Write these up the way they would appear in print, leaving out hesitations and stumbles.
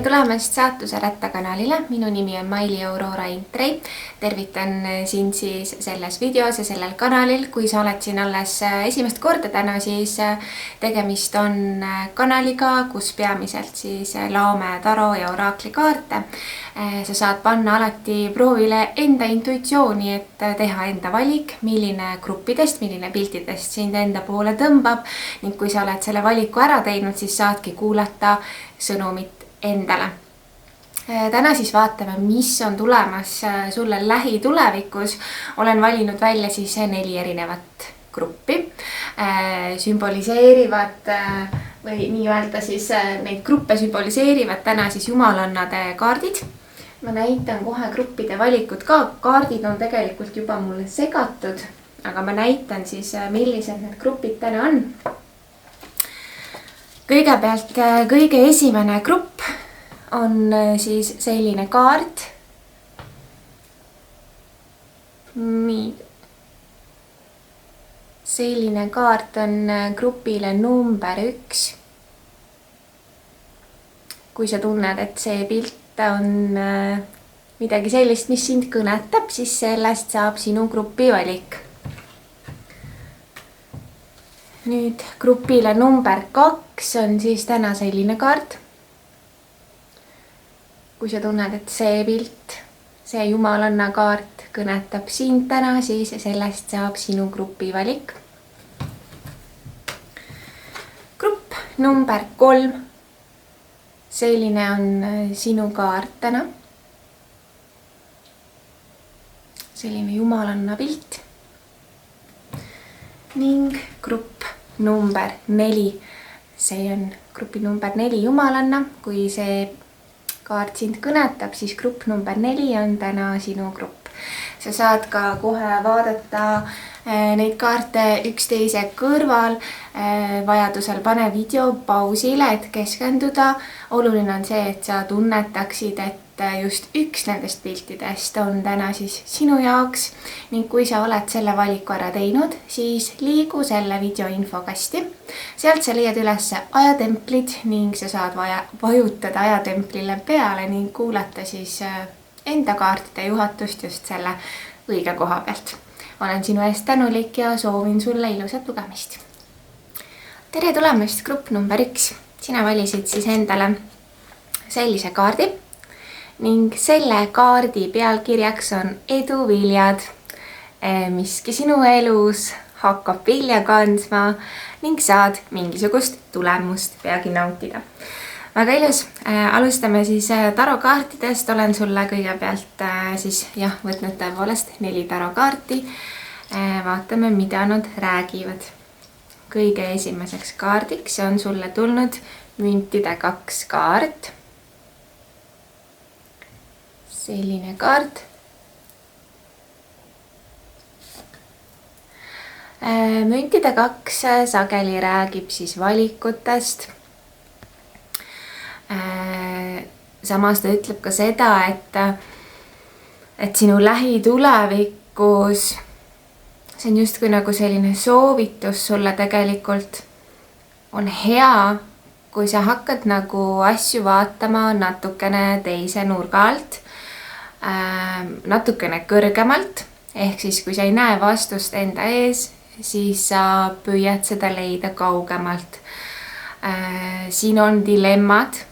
tulemast Saatuse Ratta kanalile. Minu nimi on Maili Aurora Intrei. Tervitan sind siis selles videos ja sellel kanalil. Kui sa oled siin alles esimest korda täna, siis tegemist on kanaliga, kus peamiselt siis laome, taro ja oraakli kaarte. Sa saad panna alati proovile enda intuitsiooni, et teha enda valik, milline gruppidest, milline piltidest sind enda poole tõmbab. Ning kui sa oled selle valiku ära teinud, siis saadki kuulata sõnumit endale. Täna siis vaatame, mis on tulemas sulle lähitulevikus. Olen valinud välja siis 4 erinevat gruppi. Sümboliseerivad või nii öelda siis neid gruppe sümboliseerivad täna siis jumalannade kaardid. Ma näitan kohe gruppide valikud ka. Kaardid on tegelikult juba mulle segatud, aga ma näitan siis, millised need grupid täna on. Kõigepealt kõige esimene grupp on siis selline kaart. Nii. Selline kaart on grupile number 1. Kui sa tunned, et see pilt on midagi sellist, mis sind kõnetab, siis sellest saab sinu grupi valik. Nüüd grupile number 2 on siis täna selline kaart. Kui sa tunned, et see pilt, see jumalanna kaart kõnetab sind täna, siis sellest saab sinu grupi valik. Grupp number 3. Selline on sinu kaart täna. Selline jumalanna pilt. Ning grupp number 4. See on grupi number 4 jumalanna. Kui see kaart sind kõnetab, siis grupp number 4 on täna sinu grupp. Sa saad ka kohe vaadata neid kaarte üksteise kõrval. Vajadusel pane video pausile, et keskenduda. Oluline on see, et sa tunnetaksid, et just üks nendest piltidest on täna siis sinu jaoks. Ning kui sa oled selle valiku ära teinud, siis liigu selle video infokasti. Sealt sa leiad üles ajatemplid ning sa saad vajutada ajatemplile peale ning kuulata siis enda kaartide juhatust just selle õige koha pealt. Olen sinu eest tänulik ja soovin sulle ilusat lugemist. Tere tulemast grupp number 1. Sina valisid siis endale sellise kaardi ning selle kaardi pealkirjaks on eduviljad. Miski sinu elus hakkab vilja kandma ning saad mingisugust tulemust peagi nautida. Väga ilus. Alustame siis tarokaartidest. Olen sulle kõigepealt siis võtnud tõepoolest 4 tarokaarti. Vaatame, mida nad räägivad. Kõige esimeseks kaardiks on sulle tulnud müntide 2 kaart. Selline kaart. Müntide 2 sageli räägib siis valikutest. Samas ta ütleb ka seda, et sinu lähitulevikus see on justkui nagu selline soovitus sulle tegelikult on hea, kui sa hakkad nagu asju vaatama natukene teise nurga alt, natukene kõrgemalt, ehk siis kui sa ei näe vastust enda ees, siis sa püüad seda leida kaugemalt. Siin on dilemmad.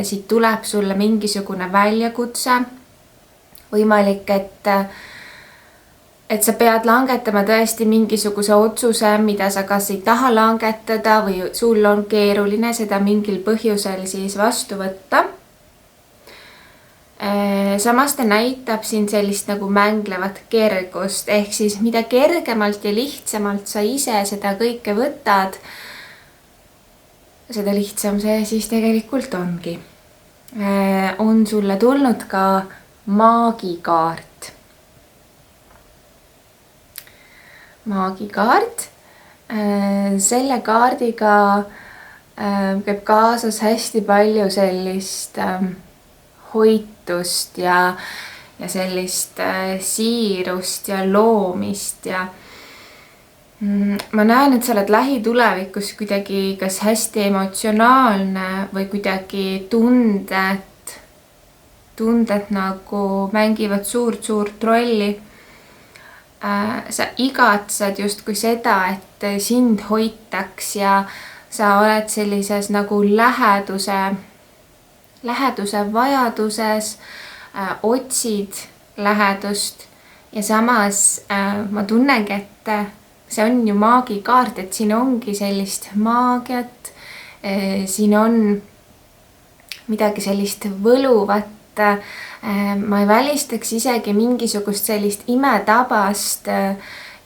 Siit tuleb sulle mingisugune väljakutse. Võimalik, et sa pead langetama tõesti mingisuguse otsuse, mida sa kas ei taha langetada või sul on keeruline seda mingil põhjusel siis vastu võtta. Samas ta näitab siin sellist nagu mänglevat kergust, ehk siis mida kergemalt ja lihtsamalt sa ise seda kõike võtad, seda lihtsam see siis tegelikult ongi. On sulle tulnud ka maagikaart. Maagikaart. Selle kaardiga käib kaasas hästi palju sellist hoitust ja sellist siirust ja loomist ja Ma näen, et sa oled lähitulevikus kuidagi kas hästi emotsionaalne või kuidagi tunded nagu mängivad suurt rolli. Sa igatsed justkui seda, et sind hoitaks ja sa oled sellises nagu läheduse vajaduses, otsid lähedust ja samas ma tunnengi, et see on ju maagikaart, et siin ongi sellist maagiat, siin on midagi sellist võluvat. Ma ei välistaks isegi mingisugust sellist imetabast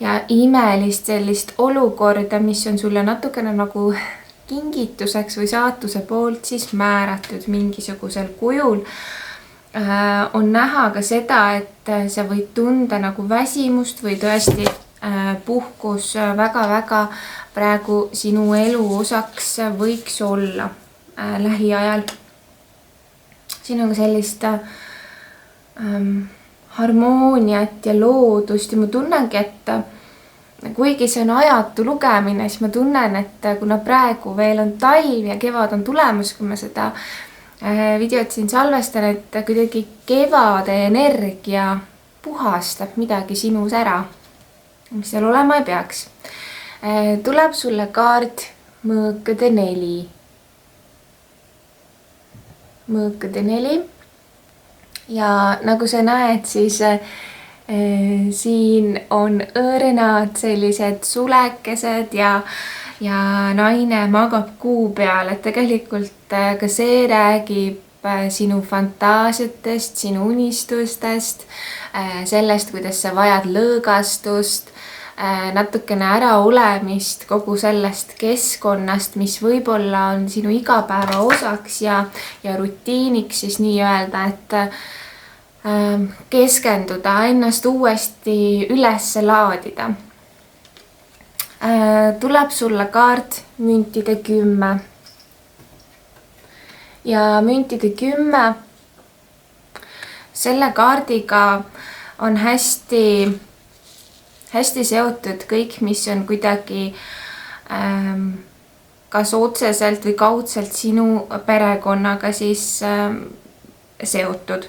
ja imelist sellist olukorda, mis on sulle natukene nagu kingituseks või saatuse poolt siis määratud mingisugusel kujul. On näha ka seda, et sa võid tunda nagu väsimust või tõesti puhkus väga-väga praegu sinu elu osaks võiks olla lähiajal. Siin on ka sellist harmooniat ja loodust ja ma tunnengi, et kuigi see on ajatu lugemine, siis ma tunnen, et kuna praegu veel on talv ja kevad on tulemas, kui ma seda videot siin salvestan, et kuidagi kevade energia puhastab midagi sinus ära, mis seal olema ei peaks. Tuleb sulle kaart mõõkade 4. Mõõkade 4. Ja nagu sa näed, siis siin on õrnad sellised sulekesed ja naine magab kuu peal, et tegelikult ka see räägib sinu fantaasiatest, sinu unistustest, sellest, kuidas sa vajad lõõgastust, natukene äraolemist kogu sellest keskkonnast, mis võib-olla on sinu igapäeva osaks ja rutiiniks siis nii-öelda, et keskenduda, ennast uuesti üles laadida. Tuleb sulle kaart müntide 10. Ja müntide 10, selle kaardiga on hästi seotud kõik, mis on kuidagi kas otseselt või kaudselt sinu perekonnaga siis seotud.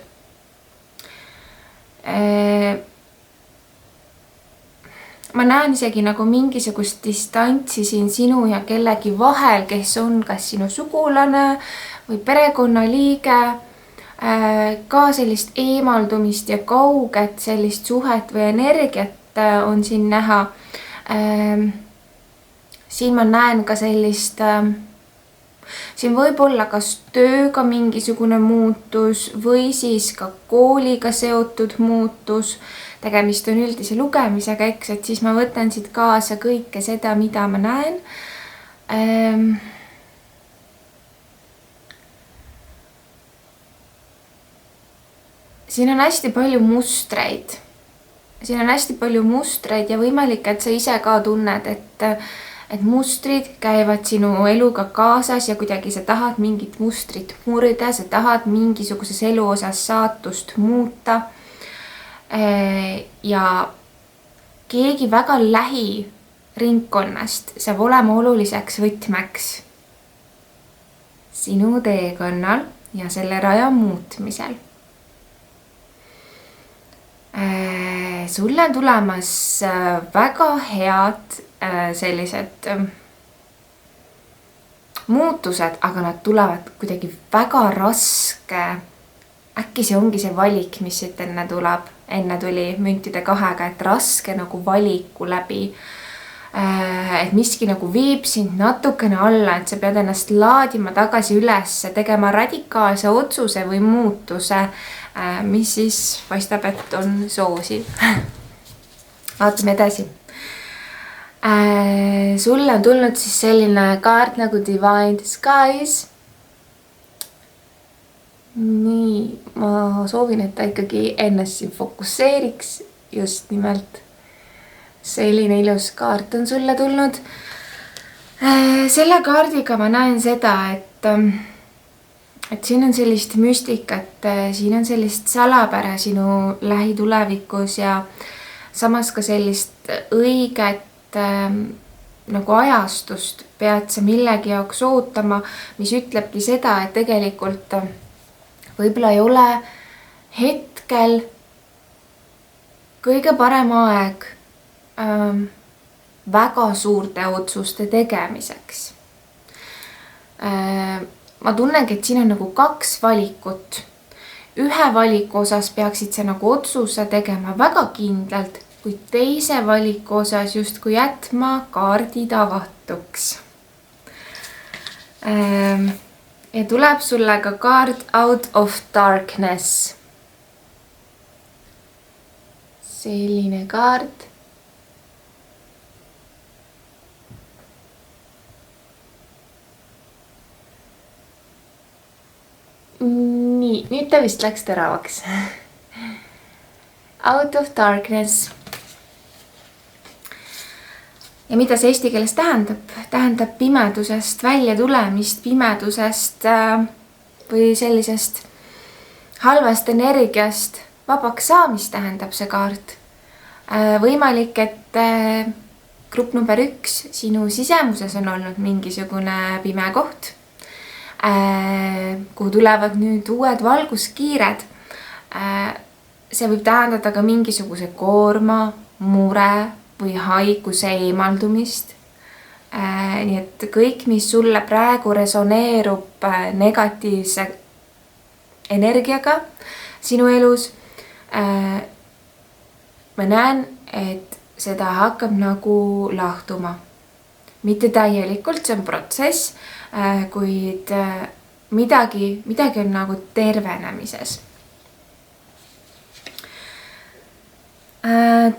Ma näen isegi nagu mingisugust distantsi siin sinu ja kellegi vahel, kes on kas sinu sugulane või perekonnaliige, ka sellist eemaldumist ja kauget sellist suhet või energiat on siin näha. Siin ma näen ka sellist, siin võib olla kas tööga mingisugune muutus või siis ka kooliga seotud muutus. Tegemist on üldise lugemisega, eks, et siis ma võtan siit kaasa kõike seda, mida ma näen. Siin on hästi palju mustreid. Siin on hästi palju mustreid ja võimalik, et sa ise ka tunned, et mustrid käivad sinu eluga kaasas ja kuidagi sa tahad mingit mustrit murda, sa tahad mingisuguses elu osas saatust muuta. Ja keegi väga lähiringkonnast saab olema oluliseks võtmeks sinu teekonnal ja selle raja muutmisel. Sulle on tulemas väga head sellised muutused, aga nad tulevad kuidagi väga raske. Äkki see ongi see valik, mis siit enne tuli müntide 2-ga, et raske nagu valiku läbi. Et miski nagu viib sind natukene alla, et sa pead ennast laadima tagasi üles, tegema radikaalse otsuse või muutuse, mis siis paistab, et on soosiv. Vaatame edasi. Sulle on tulnud siis selline kaart nagu Divine Disguise. Nii, ma soovin, et ta ikkagi ennast siin fokusseeriks, just nimelt selline ilus kaart on sulle tulnud. Selle kaardiga ma näen seda, et siin on sellist müstikat, siin on sellist salapära sinu lähitulevikus ja samas ka sellist õiget nagu ajastust pead sa millegi jaoks ootama, mis ütlebki seda, et tegelikult võib-olla ei ole hetkel kõige parem aeg väga suurte otsuste tegemiseks. Ma tunnengi, et siin on nagu 2 valikut. Ühe valiku osas peaksid sa nagu otsuse tegema väga kindlalt, kuid teise valiku osas justkui jätma kaardid avatuks. Ja tuleb sulle ka kaart Out of Darkness. Selline kaart. Nii, nüüd ta vist läks teravaks. Out of Darkness. Ja mida see eesti keeles tähendab? Tähendab pimedusest välja tulemist, pimedusest või sellisest halvast energiast vabaks saamist tähendab see kaart. Võimalik, et grupp number 1 sinu sisemuses on olnud mingisugune pime koht, kuhu tulevad nüüd uued valguskiired. See võib tähendada ka mingisuguse koorma, mure või haiguse eemaldumist. Nii et kõik, mis sulle praegu resoneerub negatiivse energiaga sinu elus, ma näen, et seda hakkab nagu lahtuma. Mitte täielikult, see on protsess, kuid midagi on nagu tervenemises.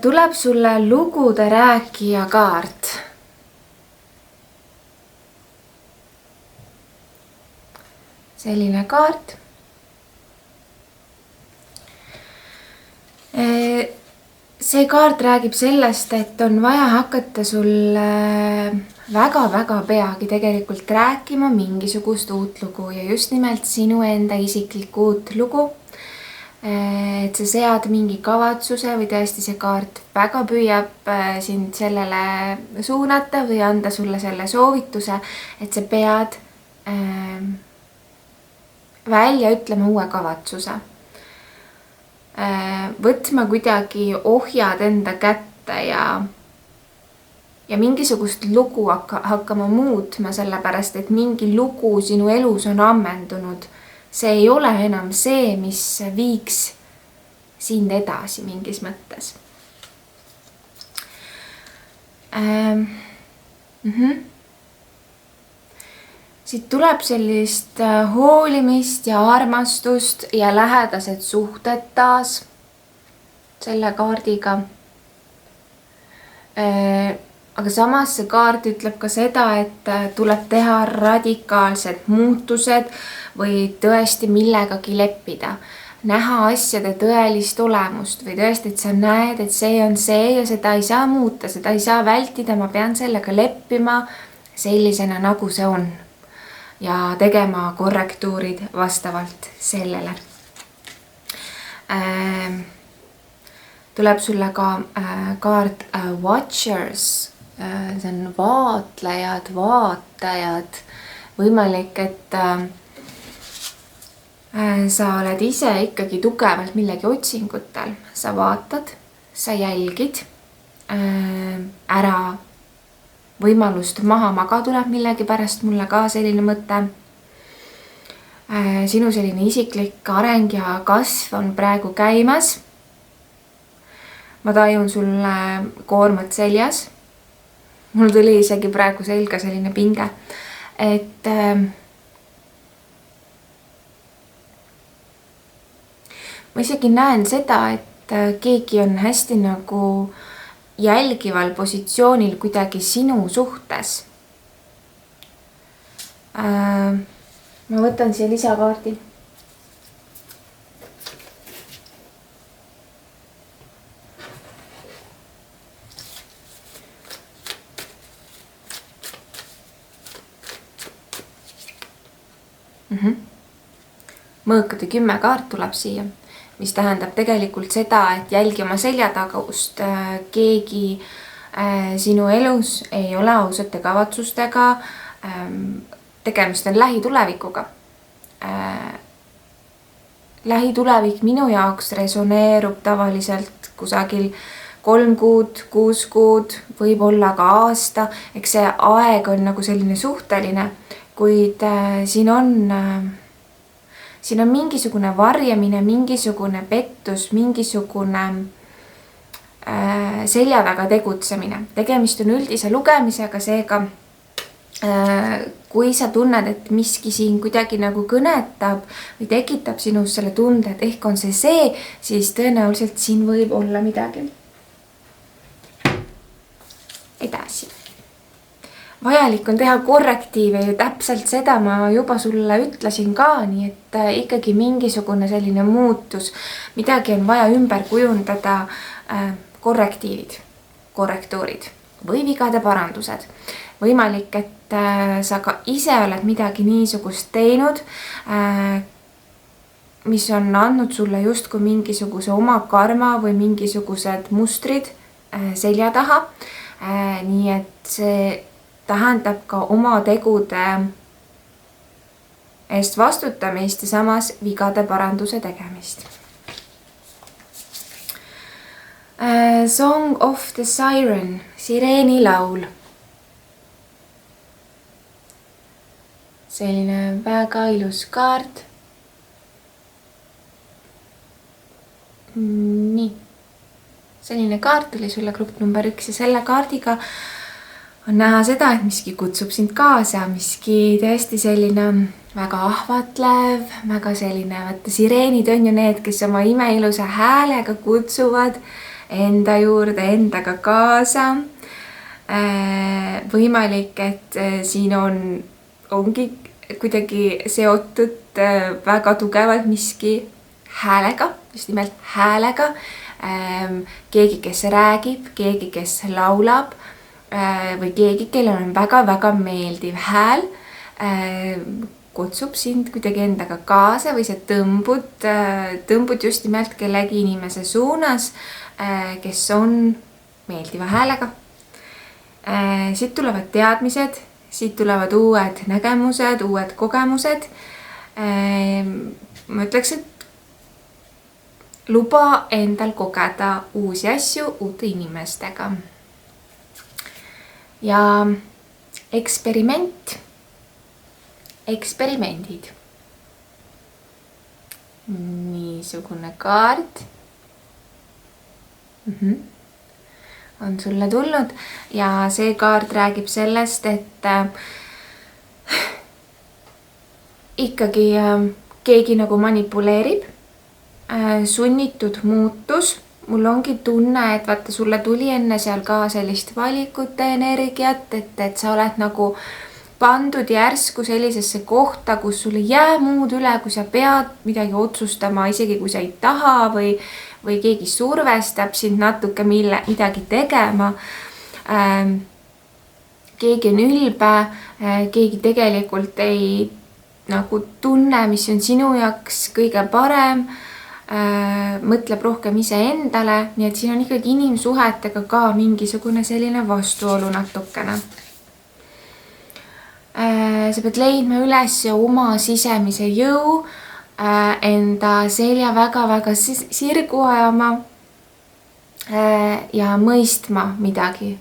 Tuleb sulle lugude rääkija kaart. Selline kaart. See kaart räägib sellest, et on vaja hakata sulle väga-väga peagi tegelikult rääkima mingisugust uut lugu ja just nimelt sinu enda isiklikku uut lugu. Et sa sead mingi kavatsuse või tõesti see kaart väga püüab sind sellele suunata või anda sulle selle soovituse, et sa pead välja ütlema uue kavatsuse. Võtma kuidagi ohjad enda kätte ja mingisugust lugu hakkama muutma, sellepärast et mingi lugu sinu elus on ammendunud. See ei ole enam see, mis viiks sind edasi mingis mõttes. Siit tuleb sellist hoolimist ja armastust ja lähedased suhted taas selle kaardiga. Aga samas see kaart ütleb ka seda, et tuleb teha radikaalsed muutused või tõesti millegagi leppida. Näha asjade tõelist olemust või tõesti, et sa näed, et see on see ja seda ei saa muuta, seda ei saa vältida, ma pean sellega leppima sellisena, nagu see on. Ja tegema korrektuurid vastavalt sellele. Tuleb sulle ka kaart Watchers. See on vaatlejad, vaatajad. Võimalik, et sa oled ise ikkagi tugevalt millegi otsingutel. Sa vaatad, sa jälgid ära võimalust maha maga tuleb millegi pärast, mulle ka selline mõte. Sinu selline isiklik areng ja kasv on praegu käimas. Ma tajun sulle koormat seljas. Mul tuli isegi praegu selga selline pinge. Et ma isegi näen seda, et keegi on hästi nagu jälgival positsioonil kuidagi sinu suhtes. Ma võtan siia lisakaardi. Mõõkade 10 kaart tuleb siia, mis tähendab tegelikult seda, et jälgi oma selja tagaust keegi sinu elus ei ole ausate kavatsustega, tegemist on lähitulevikuga. Lähitulevik minu jaoks resoneerub tavaliselt kusagil 3 kuud, 6 kuud, võib-olla ka aasta. Eks see aeg on nagu selline suhteline, kuid siin on mingisugune varjamine, mingisugune pettus, mingisugune selja taga tegutsemine. Tegemist on üldise lugemisega, seega kui sa tunned, et miski siin kuidagi nagu kõnetab või tekitab sinus selle tunde, et ehk on see, siis tõenäoliselt siin võib olla midagi. Edasi. Vajalik on teha korrektiive ja täpselt seda ma juba sulle ütlesin ka, nii et ikkagi mingisugune selline muutus, midagi on vaja ümber kujundada, korrektiivid, korrektuurid või vigade parandused. Võimalik, et sa ka ise oled midagi niisugust teinud, mis on andnud sulle justkui mingisuguse oma karma või mingisugused mustrid selja taha. Nii et see tähendab ka oma tegude eest vastutamist ja samas vigade paranduse tegemist. Song of the Siren, sireeni laul. Selline väga ilus kaart. Nii. Selline kaart oli sulle grupp number 1 ja selle kaardiga on näha seda, et miski kutsub sind kaasa, miski tõesti selline väga ahvatlev, väga selline, vaata sireenid on ju need, kes oma imeilusa häälega kutsuvad enda juurde, endaga kaasa. Võimalik, et siin ongi kuidagi seotud väga tugevalt miski häälega, just nimelt häälega. Keegi, kes räägib, keegi, kes laulab või keegi, kellel on väga-väga meeldiv hääl, kutsub sind kuidagi endaga kaasa või sa tõmbud just nimelt kellegi inimese suunas, kes on meeldiva häälega. Siit tulevad teadmised, siit tulevad uued nägemused, uued kogemused. Ma ütleks, et luba endal kogeda uusi asju uute inimestega. Ja eksperimendid. Niisugune kaart. On sulle tulnud ja see kaart räägib sellest, et ikkagi keegi nagu manipuleerib, sunnitud muutus. Mul ongi tunne, et vaata sulle tuli enne seal ka sellist valikute energiat, et sa oled nagu pandud järsku sellisesse kohta, kus sul ei jää muud üle, kui sa pead midagi otsustama, isegi kui sa ei taha või keegi survestab sind natuke midagi tegema. Keegi on ülbe, keegi tegelikult ei nagu tunne, mis on sinu jaoks kõige parem, mõtleb rohkem iseendale, nii et siin on ikkagi inimsuhetega ka mingisugune selline vastuolu natukene. Sa pead leidma üles oma sisemise jõu, enda selja väga-väga sirgu ajama ja mõistma midagi.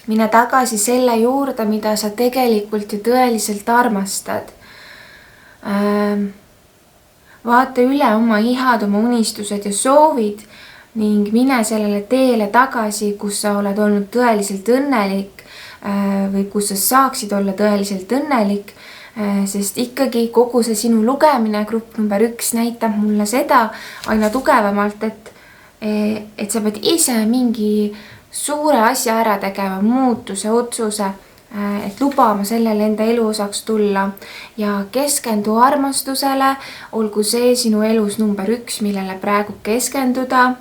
Mine tagasi selle juurde, mida sa tegelikult ju tõeliselt armastad. Vaata üle oma ihad, oma unistused ja soovid ning mine sellele teele tagasi, kus sa oled olnud tõeliselt õnnelik või kus sa saaksid olla tõeliselt õnnelik, sest ikkagi kogu see sinu lugemine grupp number 1 näitab mulle seda aina tugevamalt, et sa pead ise mingi suure asja ära tegema, muutuse, otsuse, et lubama sellele enda elu osaks tulla ja keskendu armastusele, olgu see sinu elus number 1, millele praegu keskenduda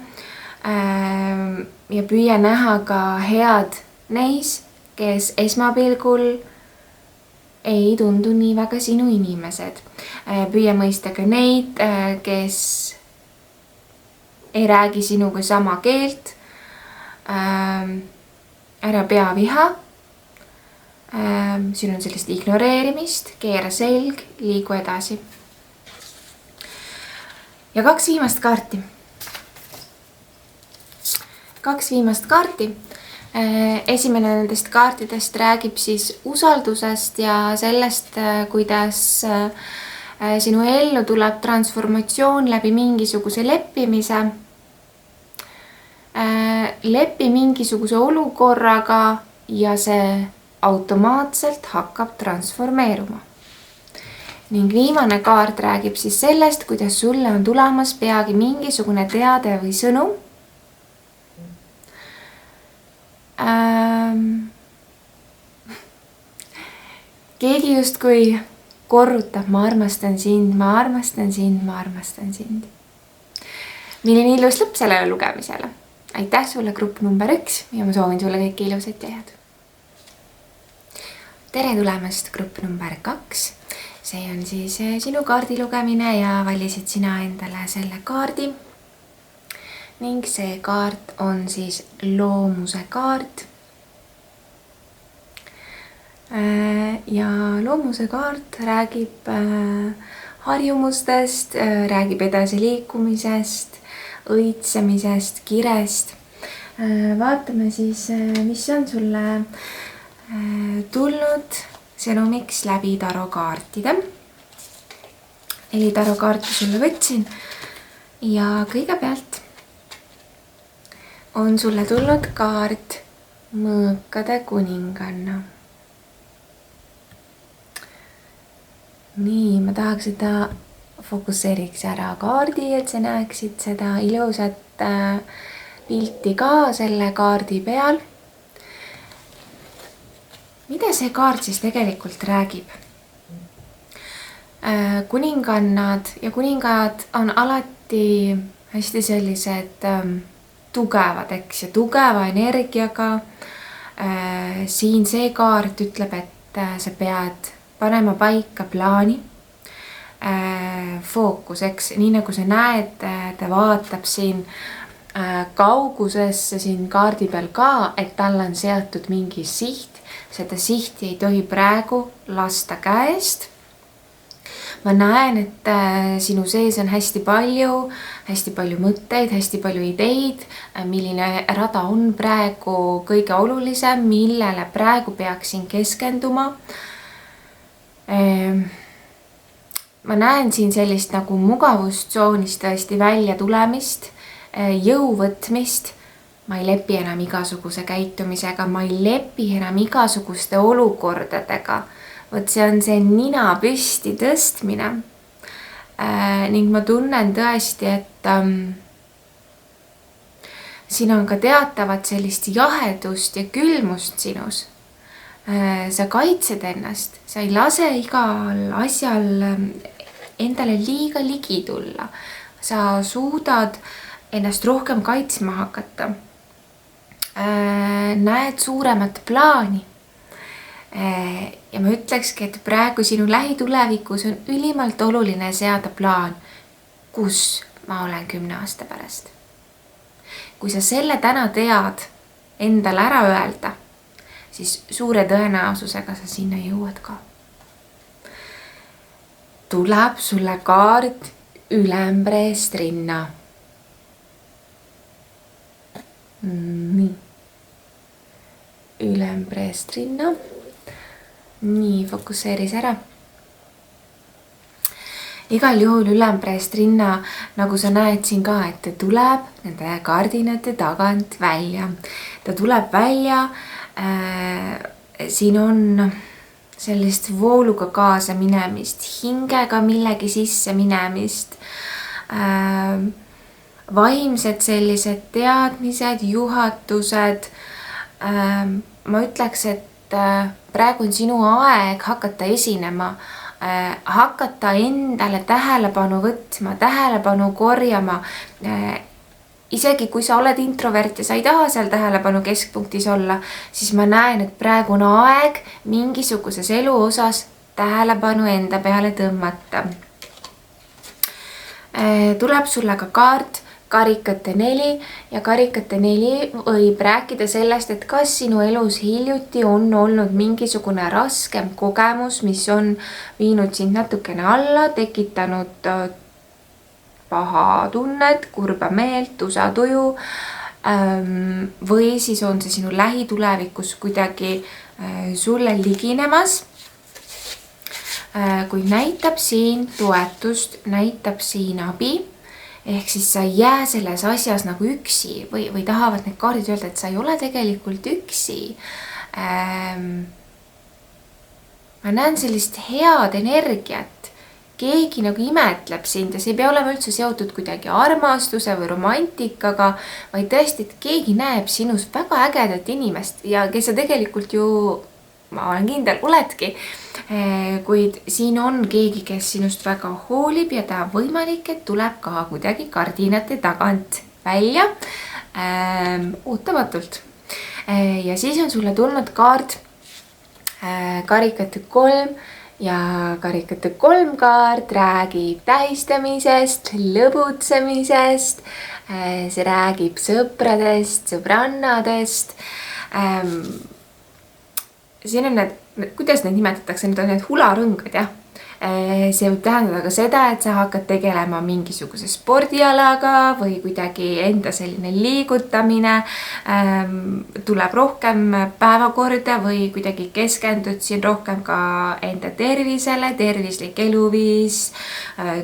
ja püüa näha ka head neis, kes esmapilgul ei tundu nii väga sinu inimesed. Püüa mõista ka neid, kes ei räägi sinuga sama keelt. Ära pea viha. Siin on sellist ignoreerimist, keera selg, liigu edasi. Ja 2 viimast kaarti. 2 viimast kaarti. Esimene nendest kaartidest räägib siis usaldusest ja sellest, kuidas sinu ellu tuleb transformatsioon läbi mingisuguse leppimise. Lepi mingisuguse olukorraga ja see automaatselt hakkab transformeeruma. Ning viimane kaart räägib siis sellest, kuidas sulle on tulemas peagi mingisugune teade või sõnum. Keegi justkui korrutab, ma armastan sind, ma armastan sind, ma armastan sind. Milline ilus lõpp sellele lugemisele. Aitäh sulle grupp number 1 ja ma soovin sulle kõike ilusat ja head. Tere tulemast grupp number 2. See on siis sinu kaardi lugemine ja valisid sina endale selle kaardi. Ning see kaart on siis loomuse kaart. Ja loomuse kaart räägib harjumustest, räägib edasi liikumisest, õitsemisest, kirest. Vaatame siis, mis on sulle tulnud sõnumiks läbi tarokaartide. 4 tarokaarti sulle võtsin ja kõigepealt on sulle tulnud kaart mõõkade kuninganna. Nii, ma tahaks seda fokusseeriks ära kaardi, et sa näeksid seda ilusat pilti ka selle kaardi peal. Mida see kaart siis tegelikult räägib? Kuningannad ja kuningad on alati hästi sellised tugevad, eks, ja tugeva energiaga. Siin see kaart ütleb, et sa pead panema paika plaani, fookuseks, nii nagu sa näed, ta vaatab siin kaugusesse siin kaardi peal ka, et tal on seatud mingi siht. Seda sihti ei tohi praegu lasta käest. Ma näen, et sinu sees on hästi palju mõtteid, hästi palju ideid, milline rada on praegu kõige olulisem, millele praegu peaksin keskenduma. Ma näen siin sellist nagu mugavustsoonist tõesti välja tulemist, jõu võtmist. Ma ei lepi enam igasuguse käitumisega, ma ei lepi enam igasuguste olukordadega. Võt see on see nina püsti tõstmine. Ning ma tunnen tõesti, et siin on ka teatavat sellist jahedust ja külmust sinus. Sa kaitsed ennast, sa ei lase igal asjal endale liiga ligi tulla. Sa suudad ennast rohkem kaitsma hakata. Näed suuremat plaani. Ja ma ütlekski, et praegu sinu lähitulevikus on ülimalt oluline seada plaan, kus ma olen 10 aasta pärast. Kui sa selle täna tead endale ära öelda, siis suure tõenäosusega sa sinna jõuad ka. Tuleb sulle kaart ülempreest rinna. Nii. Ülempreest rinna. Nii, fokusseeris ära. Igal juhul ülempreest rinna, nagu sa näed siin ka, et ta tuleb nende kaardinate tagant välja. Ta tuleb välja, siin on sellist vooluga kaasa minemist, hingega millegi sisse minemist, vaimsed sellised teadmised, juhatused. Ma ütleks, et praegu on sinu aeg hakata esinema, hakata endale tähelepanu võtma, tähelepanu korjama. Isegi kui sa oled introvert ja sa ei taha seal tähelepanu keskpunktis olla, siis ma näen, et praegu on aeg mingisuguses elu osas tähelepanu enda peale tõmmata. Tuleb sulle ka karikate 4 ja karikate 4 võib rääkida sellest, et kas sinu elus hiljuti on olnud mingisugune raskem kogemus, mis on viinud sind natukene alla, tekitanud paha tunnet, kurba meelt, usatuju või siis on see sinu lähitulevikus kuidagi sulle liginemas. Kui näitab siin toetust, näitab siin abi, ehk siis sa ei jää selles asjas nagu üksi või tahavad need kaardid öelda, et sa ei ole tegelikult üksi. Ma näen sellist head energiat, keegi nagu imetleb sind ja see ei pea olema üldse seotud kuidagi armastuse või romantikaga, vaid tõesti, et keegi näeb sinus väga ägedat inimest ja kes sa tegelikult ju, ma olen kindel, oledki. Kuid siin on keegi, kes sinust väga hoolib ja ta võimalik, et tuleb ka kuidagi kardinate tagant välja ootamatult. Ja siis on sulle tulnud kaart karikate 3 ja karikate 3 kaart räägib tähistamisest, lõbutsemisest, see räägib sõpradest, sõbrannadest. Siin on need, kuidas neid nimetatakse, need on need hularõngad, jah. See võib tähendada ka seda, et sa hakkad tegelema mingisuguse spordialaga või kuidagi enda selline liigutamine tuleb rohkem päevakorda või kuidagi keskendud siin rohkem ka enda tervisele, tervislik eluviis,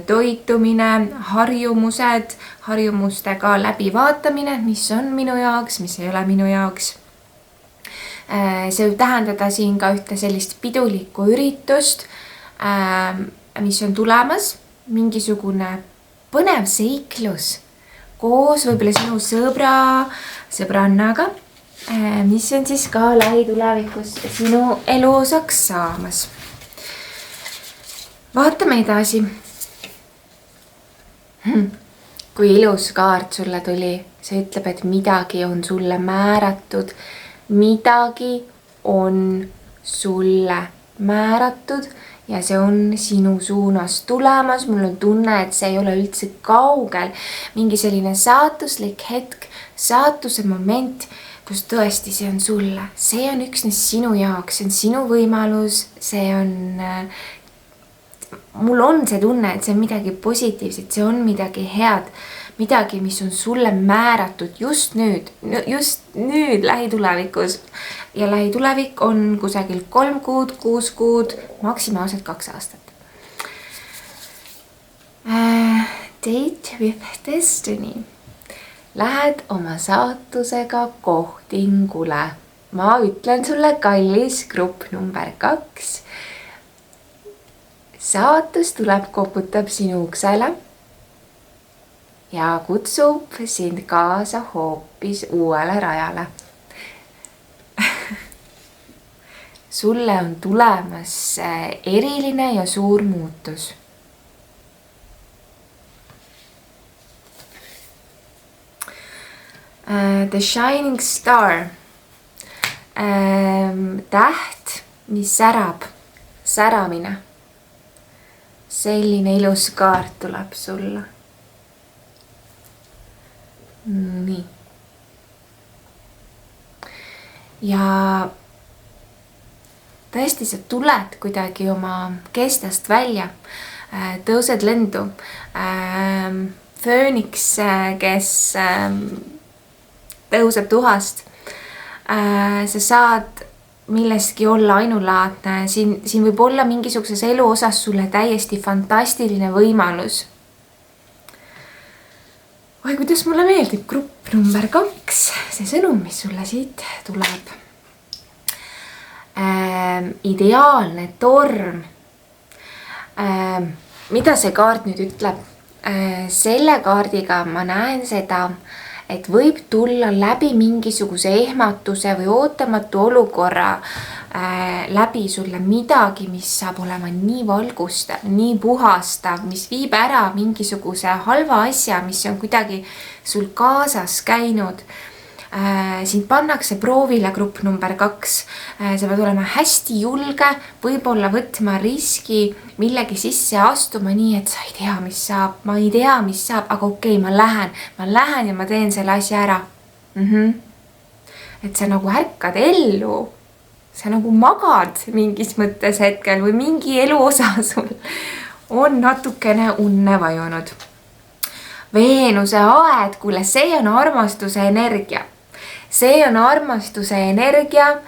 toitumine, harjumused, harjumustega läbivaatamine, mis on minu jaoks, mis ei ole minu jaoks. See võib tähendada siin ka ühte sellist pidulikku üritust, mis on tulemas, mingisugune põnev seiklus koos võib-olla sinu sõbrannaga, mis on siis ka lähitulevikus sinu elu osaks saamas. Vaatame edasi. Kui ilus kaart sulle tuli, see ütleb, et midagi on sulle määratud, midagi on sulle määratud ja see on sinu suunas tulemas. Mul on tunne, et see ei ole üldse kaugel. Mingi selline saatuslik hetk, saatuse moment, kus tõesti see on sulle. See on üksnes sinu jaoks, see on sinu võimalus, see on... Mul on see tunne, et see on midagi positiivset, see on midagi head. Midagi, mis on sulle määratud just nüüd lähitulevikus. Ja lähitulevik on kusagil 3 kuud, 6 kuud, maksimaalselt 2 aastat. Date with destiny. Lähed oma saatusega kohtingule. Ma ütlen sulle, kallis grupp number 2. Saatus tuleb, koputab sinu uksele. Ja kutsub sind kaasa hoopis uuele rajale. Sulle on tulemas eriline ja suur muutus. The Shining Star. Täht, mis särab. Säramine. Selline ilus kaart tuleb sulle. Nii. Ja tõesti, sa tuled kuidagi oma kestast välja, tõused lendu. Fööniks, kes tõuseb tuhast. Sa saad milleski olla ainulaadne. Siin võib olla mingisuguses elu osas sulle täiesti fantastiline võimalus. Oi, kuidas mulle meeldib grupp number 2, see sõnum, mis sulle siit tuleb. Ideaalne torm. Mida see kaart nüüd ütleb? Selle kaardiga ma näen seda, et võib tulla läbi mingisuguse ehmatuse või ootamatu olukorra läbi sulle midagi, mis saab olema nii valgustav, nii puhastav, mis viib ära mingisuguse halva asja, mis on kuidagi sul kaasas käinud. sind pannakse proovile grupp number 2. Sa pead olema hästi julge, võib-olla võtma riski millegi sisse astuma nii, et sa ei tea, mis saab. Ma ei tea, mis saab, aga okei, ma lähen ja ma teen selle asja ära. Et sa nagu ärkad ellu. Sa nagu magad mingis mõttes hetkel või mingi eluosa sul on natukene unne vajunud. Veenuse aed, kuule, see on armastuse energia. See on armastuse energia.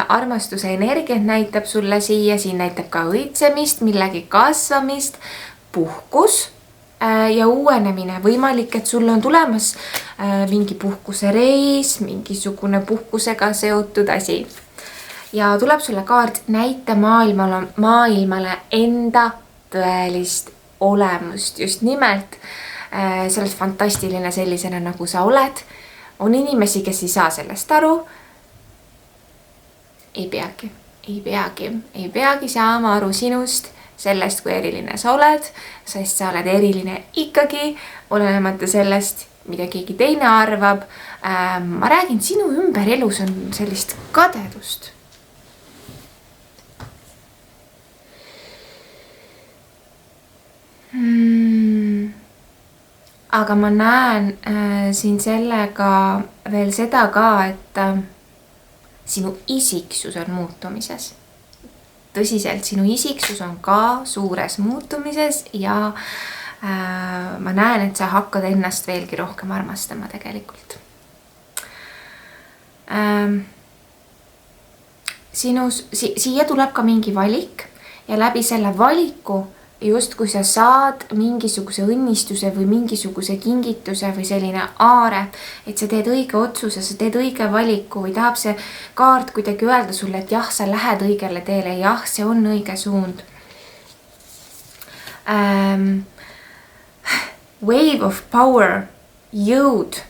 Armastuse energiat näitab sulle siia, siin näitab ka õitsemist, millegi kasvamist, puhkus ja uuenemine. Võimalik, et sul on tulemas mingi puhkuse reis, mingisugune puhkusega seotud asi. Ja tuleb sulle kaart näita maailmale enda tõelist olemust. Just nimelt, sa oled fantastiline sellisena, nagu sa oled. On inimesi, kes ei saa sellest aru. Ei peagi saama aru sinust, sellest, kui eriline sa oled, sest sa oled eriline ikkagi, olenemata sellest, mida keegi teine arvab. Ma räägin, sinu ümber elus on sellist kadedust. Aga ma näen siin sellega veel seda ka, et sinu isiksus on muutumises. Tõsiselt, sinu isiksus on ka suures muutumises ja ma näen, et sa hakkad ennast veelgi rohkem armastama tegelikult. Siia tuleb ka mingi valik ja läbi selle valiku just kui sa saad mingisuguse õnnistuse või mingisuguse kingituse või selline aare, et sa teed õige otsuse, sa teed õige valiku või tahab see kaart kuidagi öelda sulle, et jah, sa lähed õigele teele, jah, see on õige suund. Wave of power, jõud,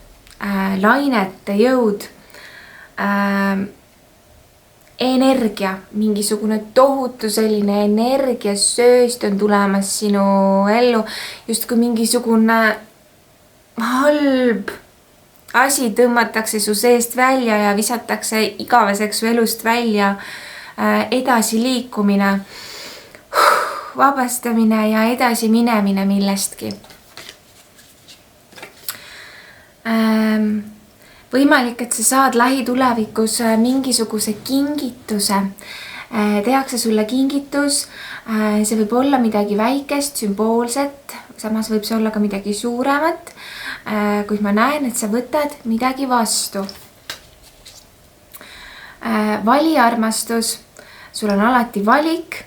lainete jõud, energia, mingisugune tohutu selline energiasööst on tulemas sinu ellu, just kui mingisugune halb asi tõmmatakse su seest välja ja visatakse igaveseks su elust välja, edasi liikumine, vabastamine ja edasi minemine millestki. Võimalik, et sa saad lähitulevikus mingisuguse kingituse. Tehakse sulle kingitus, see võib olla midagi väikest, sümboolset, samas võib see olla ka midagi suuremat, kuid ma näen, et sa võtad midagi vastu. Vali armastus, sul on alati valik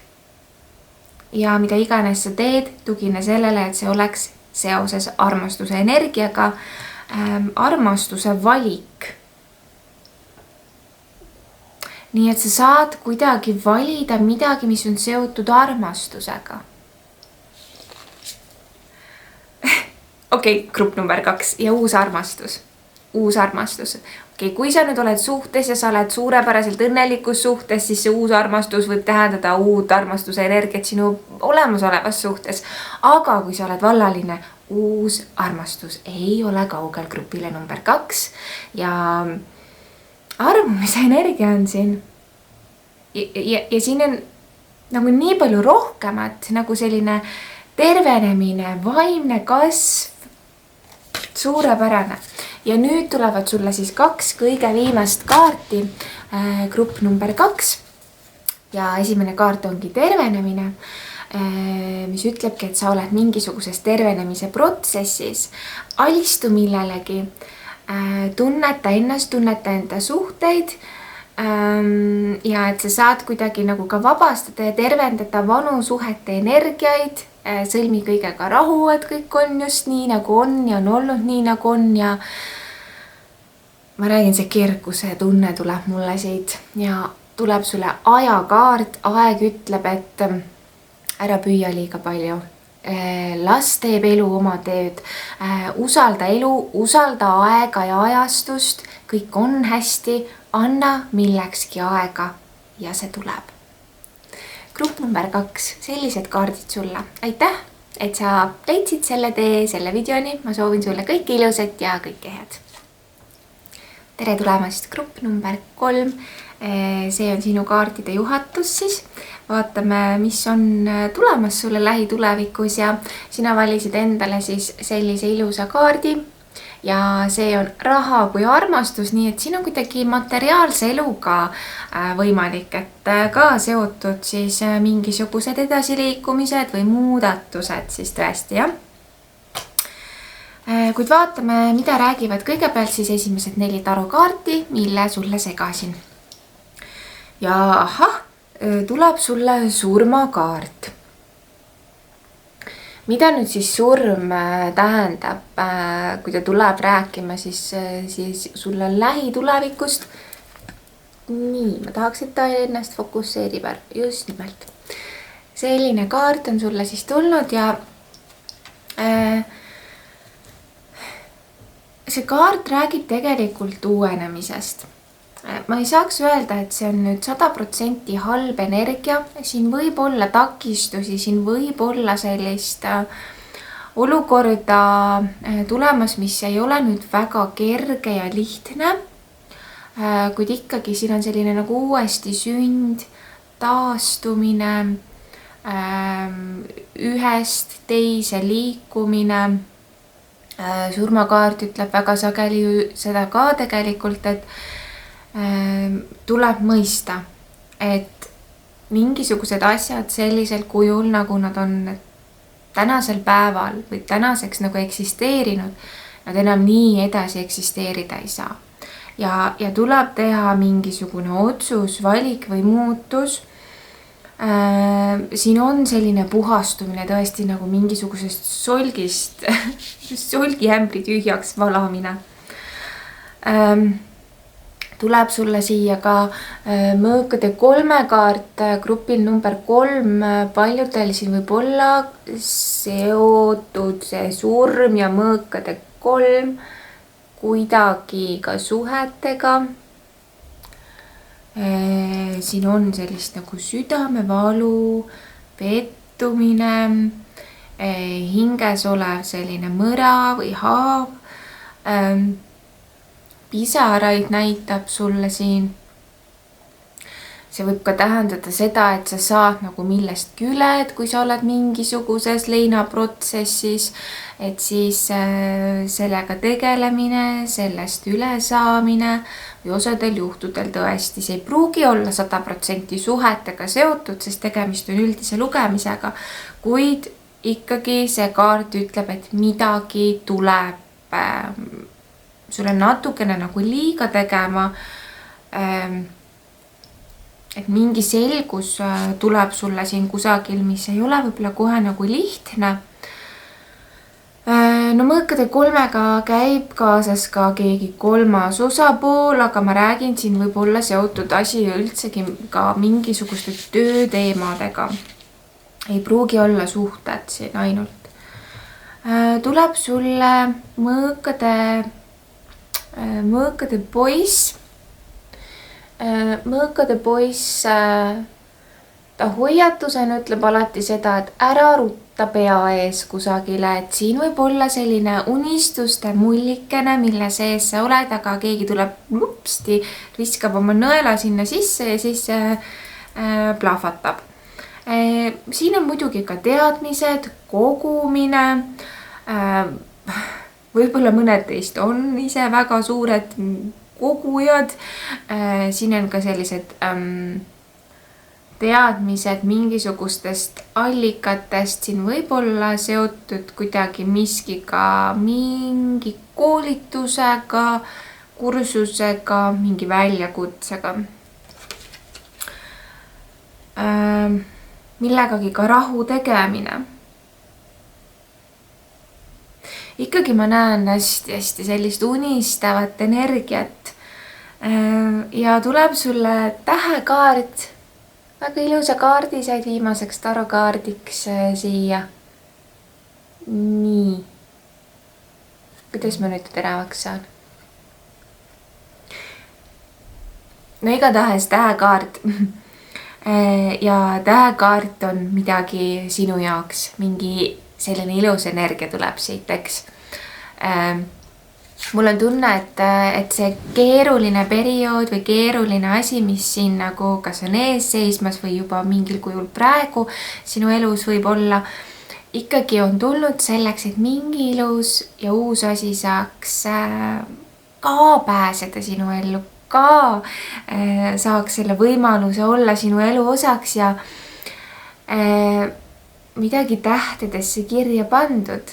ja mida iganes sa teed, tugine sellele, et see oleks seoses armastuse energiaga, armastuse valik. Nii et sa saad kuidagi valida midagi, mis on seotud armastusega. Okei, grupp number 2 ja uus armastus. Okei, kui sa nüüd oled suhtes ja sa oled suurepäraselt õnnelikus suhtes, siis see uus armastus võib tähendada uut armastuse energiat sinu olemasolevas suhtes. Aga kui sa oled vallaline, uus armastus ei ole kaugel grupile number 2 ja armumise energia on siin. Ja siin on nagu nii palju rohkemat, nagu selline tervenemine, vaimne kasv, suurepärane. Ja nüüd tulevad sulle siis 2 kõige viimast kaarti, grupp number 2 ja esimene kaart ongi tervenemine, mis ütlebki, et sa oled mingisuguses tervenemise protsessis, alistu millelegi, tunneta ennast, tunneta enda suhteid ja et sa saad kuidagi nagu ka vabastada ja tervendada vanu suhete energiaid, sõlmi kõigega rahu, et kõik on just nii nagu on ja on olnud nii nagu on ja ma räägin, see kerguse tunne tuleb mulle siit ja tuleb sulle ajakaart, aeg ütleb, et ära püüa liiga palju. Las teeb elu oma tööd. Usalda elu, usalda aega ja ajastust. Kõik on hästi. Anna millekski aega ja see tuleb. Grupp number 2. Sellised kaardid sulle. Aitäh, et sa leidsid selle tee, selle videoni. Ma soovin sulle kõike ilusat ja kõike head. tere tulemast, grupp number 3. See on sinu kaartide juhatus siis. Vaatame, mis on tulemas sulle lähitulevikus ja sina valisid endale siis sellise ilusa kaardi. Ja see on raha kui armastus, nii et siin on kuidagi materiaalse eluga võimalik, et ka seotud siis mingisugused edasiliikumised või muudatused siis tõesti, jah. Kuid vaatame, mida räägivad kõigepealt siis esimesed 4 tarokaarti, mille sulle segasin. Ja tuleb sulle surmakaart. Mida nüüd siis surm tähendab, kui ta tuleb rääkima siis sulle lähitulevikust? Nii, ma tahaks, et ta ennast fokusseerib just nimelt. Selline kaart on sulle siis tulnud ja see kaart räägib tegelikult uuenemisest. Ma ei saaks öelda, et see on nüüd 100% halb energia. Siin võib olla takistusi, siin võib olla sellist olukorda tulemas, mis ei ole nüüd väga kerge ja lihtne. Kuid ikkagi siin on selline nagu uuesti sünd, taastumine, ühest teise liikumine. Surmakaart ütleb väga sageli seda ka tegelikult, et tuleb mõista, et mingisugused asjad sellisel kujul, nagu nad on tänasel päeval või tänaseks nagu eksisteerinud, nad enam nii edasi eksisteerida ei saa. Ja tuleb teha mingisugune otsus, valik või muutus. Siin on selline puhastumine tõesti nagu mingisugusest solgist, solgiämbri tühjaks valamine. Tuleb sulle siia ka mõõkade 3 kaart grupil number 3. Paljudel siin võib olla seotud see surm ja mõõkade 3 kuidagi ka suhetega. Siin on sellist nagu südamevalu, pettumine, hinges olev selline mõra või haav. Pisaraid näitab sulle siin. See võib ka tähendada seda, et sa saad nagu millestki üle, et kui sa oled mingisuguses leinaprotsessis, et siis sellega tegelemine, sellest üle saamine või osadel juhtudel tõesti. See ei pruugi olla 100% suhetega seotud, sest tegemist on üldise lugemisega, kuid ikkagi see kaart ütleb, et midagi tuleb sulle natukene nagu liiga tegema, et mingi selgus tuleb sulle siin kusagil, mis ei ole võib-olla kohe nagu lihtne. No mõõkade 3-ga käib kaasas ka keegi 3. osapool, aga ma räägin, siin võib olla seotud asi üldsegi ka mingisuguste tööteemadega. Ei pruugi olla suhted siin ainult. Tuleb sulle mõõkade poiss. Mõõkade poiss, ta hoiatusena ütleb alati seda, et ära rutta pea ees kusagile, et siin võib olla selline unistuste mullikene, mille sees sa oled, aga keegi tuleb lupsti, viskab oma nõela sinna sisse ja siis plahvatab. Siin on muidugi ka teadmised, kogumine, võib-olla mõned teist on ise väga suured kogujad. Siin on ka sellised teadmised mingisugustest allikatest. Siin võib olla seotud kuidagi miskiga, mingi koolitusega, kursusega, mingi väljakutsega. Millegagi ka rahu tegemine. Ikkagi ma näen hästi sellist unistavat energiat. Ja tuleb sulle tähekaart. Väga ilusa kaardi said viimaseks tarokaardiks siia. Nii. Kuidas ma nüüd teravaks saan? No igatahes tähekaart. Ja tähekaart on midagi sinu jaoks. Mingi selline ilus energia tuleb siit, eks. mul on tunne, et see keeruline periood või keeruline asi, mis siin nagu kas on ees seismas või juba mingil kujul praegu sinu elus võib olla, ikkagi on tulnud selleks, et mingi ilus ja uus asi saaks ka pääseda sinu ellu, ka saaks selle võimaluse olla sinu elu osaks ja midagi tähtedesse kirja pandud.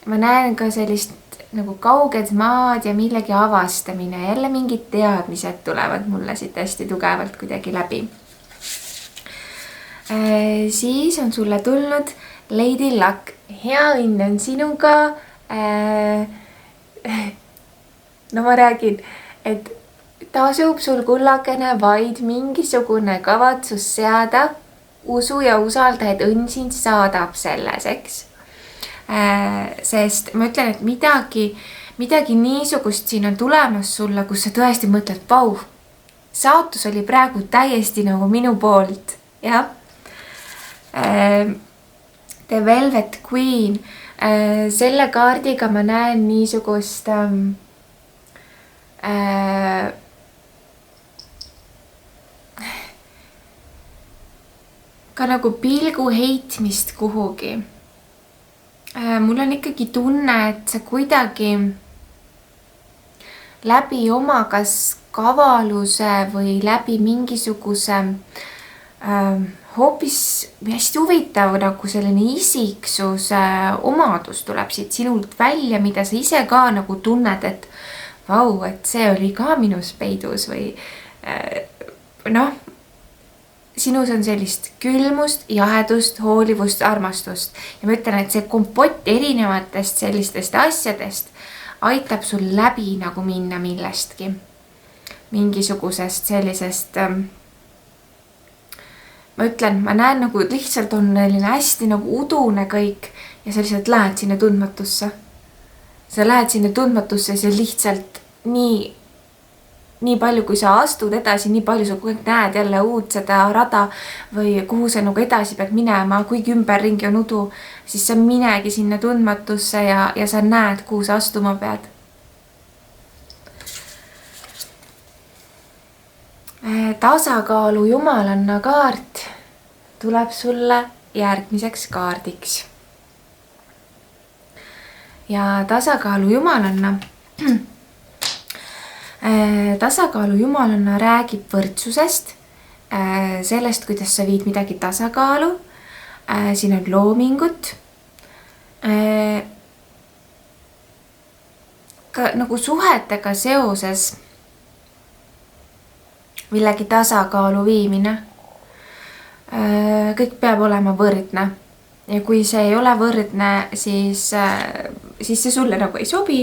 Ma näen ka sellist nagu kauged maad ja millegi avastamine, jälle mingid teadmised tulevad mulle siit hästi tugevalt kuidagi läbi. Siis on sulle tulnud Lady Luck, hea õnn on sinuga. No ma räägin, et tasub sul kullakene vaid mingisugune kavatsus seada, usu ja usalda, et õnn sind saadab selles, eks. Sest ma ütlen, et midagi niisugust siin on tulemas sulle, kus sa tõesti mõtled, vau, saatus oli praegu täiesti nagu minu poolt, jah. The Velvet Queen, selle kaardiga ma näen niisugust ka nagu pilgu heitmist kuhugi. Mul on ikkagi tunne, et sa kuidagi läbi oma kas kavaluse või läbi mingisuguse hoopis hästi huvitav nagu selline isiksuse omadus tuleb siit sinult välja, mida sa ise ka nagu tunned, et vau, et see oli ka minus peidus või noh, sinus on sellist külmust, jahedust, hoolivust, armastust ja ma ütlen, et see kompott erinevatest sellistest asjadest aitab sul läbi nagu minna millestki. Mingisugusest sellisest, ma ütlen, ma näen nagu lihtsalt on hästi nagu udune kõik ja sa lihtsalt lähed sinna tundmatusse. Sa lähed sinna tundmatusse ja see lihtsalt nii palju, kui sa astud edasi, nii palju sa kõik näed jälle uut seda rada või kuhu sa nagu edasi pead minema, kuigi ümberringi on udu, siis sa minegi sinna tundmatusse ja sa näed, kuhu sa astuma pead. Tasakaalu jumalanna kaart tuleb sulle järgmiseks kaardiks. Ja tasakaalu jumalanna räägib võrdsusest, sellest, kuidas sa viid midagi tasakaalu, siin on loomingut, ka nagu suhetega seoses millegi tasakaalu viimine. Kõik peab olema võrdne ja kui see ei ole võrdne, siis see sulle nagu ei sobi,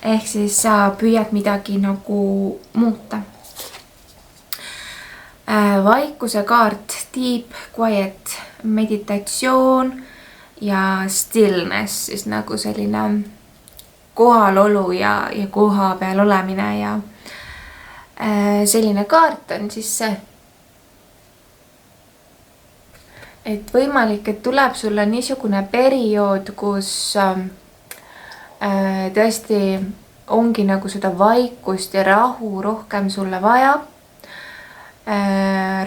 ehk siis sa püüad midagi nagu muuta. Vaikuse kaart, deep, quiet, meditatsioon ja stillness, siis nagu selline kohalolu ja koha peal olemine ja selline kaart on siis see, et võimalik, et tuleb sulle niisugune periood, kus tõesti ongi nagu seda vaikust ja rahu rohkem sulle vaja,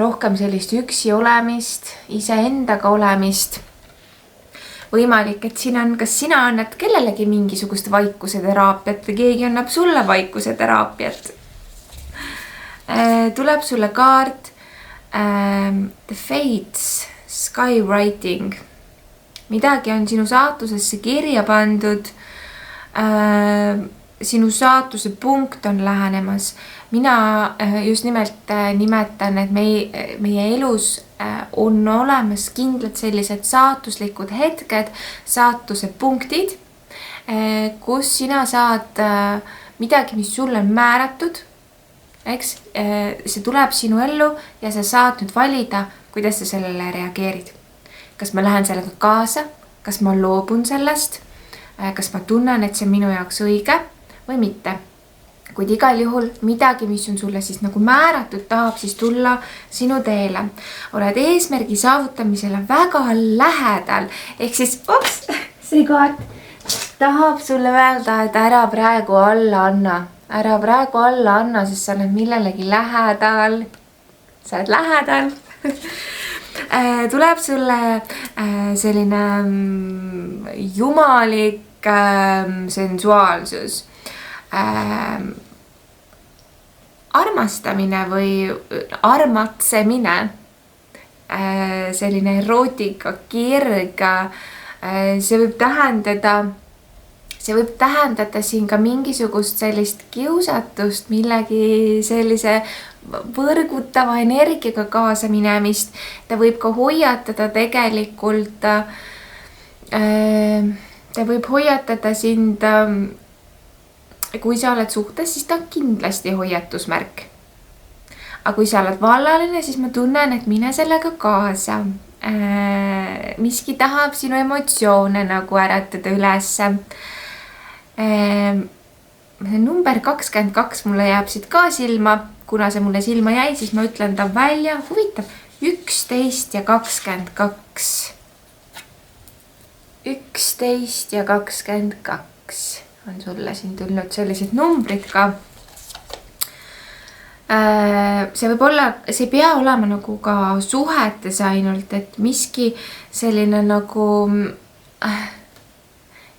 rohkem sellist üksi olemist, iseendaga olemist. Võimalik, et siin on, kas sina annad kellelegi mingisugust vaikuse teraapiat või keegi annab sulle vaikuse teraapiat. Tuleb sulle kaart The Fates, Skywriting. Midagi on sinu saatusesse kirja pandud. Sinu saatuse punkt on lähenemas. Mina just nimelt nimetan, et meie elus on olemas kindlad sellised saatuslikud hetked, saatuse punktid, kus sina saad midagi, mis sulle on määratud. Eks, see tuleb sinu ellu ja sa saad nüüd valida, kuidas sa sellele reageerid. Kas ma lähen sellega kaasa, kas ma loobun sellest, kas ma tunnen, et see on minu jaoks õige või mitte. Kuid igal juhul midagi, mis on sulle siis nagu määratud, tahab siis tulla sinu teele. Oled eesmärgi saavutamisele väga lähedal, ehk siis see kaart tahab sulle öelda, et ära praegu alla anna. Ära praegu alla anna, sest sa oled millelegi lähedal. Sa oled lähedal. Tuleb sulle selline jumalik sensuaalsus. Armastamine või armatsemine. Selline erootika, kirg. See võib tähendada siin ka mingisugust sellist kiusatust, millegi sellise võrgutava energiaga kaasa minemist. Ta võib ka hoiatada tegelikult, ta võib hoiatada sind, kui sa oled suhtes, siis ta on kindlasti hoiatusmärk. Aga kui sa oled vallaline, siis ma tunnen, et mine sellega kaasa. Miski tahab sinu emotsioone nagu äratada ülesse. Number 22 mulle jääb siit ka silma. Kuna see mulle silma jäi, siis ma ütlen ta välja. Huvitav, 11 ja 22. 11 ja 22 on sulle siin tulnud sellised numbrid ka. See võib olla, see ei pea olema nagu ka suhetes ainult, et miski selline nagu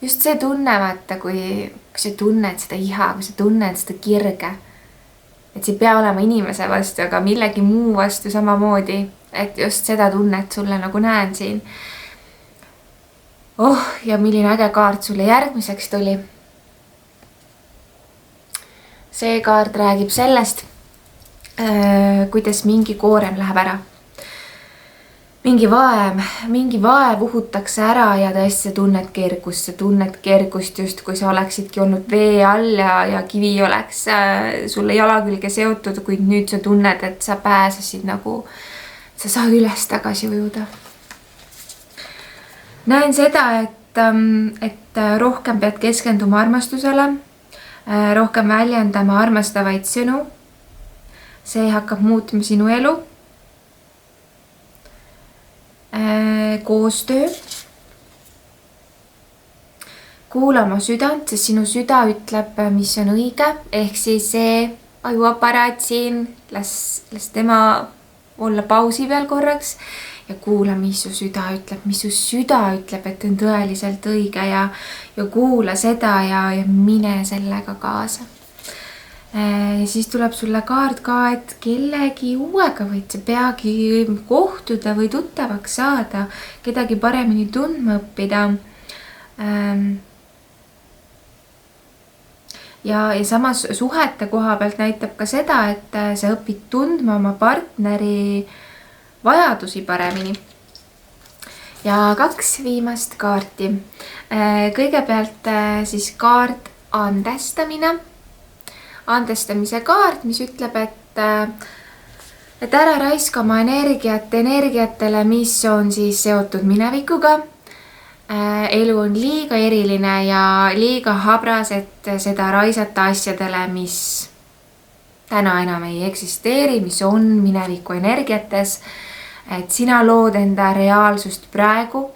just see tunne, vaata, kui sa tunned seda iha, kui sa tunned seda kirge, et see ei pea olema inimese vastu, aga millegi muu vastu samamoodi, et just seda tunnet sulle nagu näen siin. Ja milline äge kaart sulle järgmiseks tuli. See kaart räägib sellest, kuidas mingi koorem läheb ära. Mingi vaev uhutakse ära ja tõesti sa tunned kergust just, kui sa oleksidki olnud vee all ja kivi oleks sulle jala külge seotud, kuid nüüd sa tunned, et sa pääsesid nagu, sa saad üles tagasi ujuda. Näen seda, et rohkem pead keskenduma armastusele, rohkem väljendama armastavaid sõnu. See hakkab muutma sinu elu. Koostöö. Kuulama südant, sest sinu süda ütleb, mis on õige. Ehk siis see ajuaparaat siin, las tema olla pausi peal korraks ja kuula, mis su süda ütleb, et on tõeliselt õige ja kuula seda ja mine sellega kaasa. Ja siis tuleb sulle kaart ka, et kellegi uuega võid sa peagi kohtuda või tuttavaks saada, kedagi paremini tundma õppida. Ja samas suhete koha pealt näitab ka seda, et sa õpid tundma oma partneri vajadusi paremini. Ja 2 viimast kaarti. Kõigepealt siis kaart andestamine. Andestamise kaart, mis ütleb, et ära raiska oma energiatele, mis on siis seotud minevikuga. Elu on liiga eriline ja liiga habras, et seda raisata asjadele, mis täna enam ei eksisteeri, mis on mineviku energiates. Et sina lood enda reaalsust praegu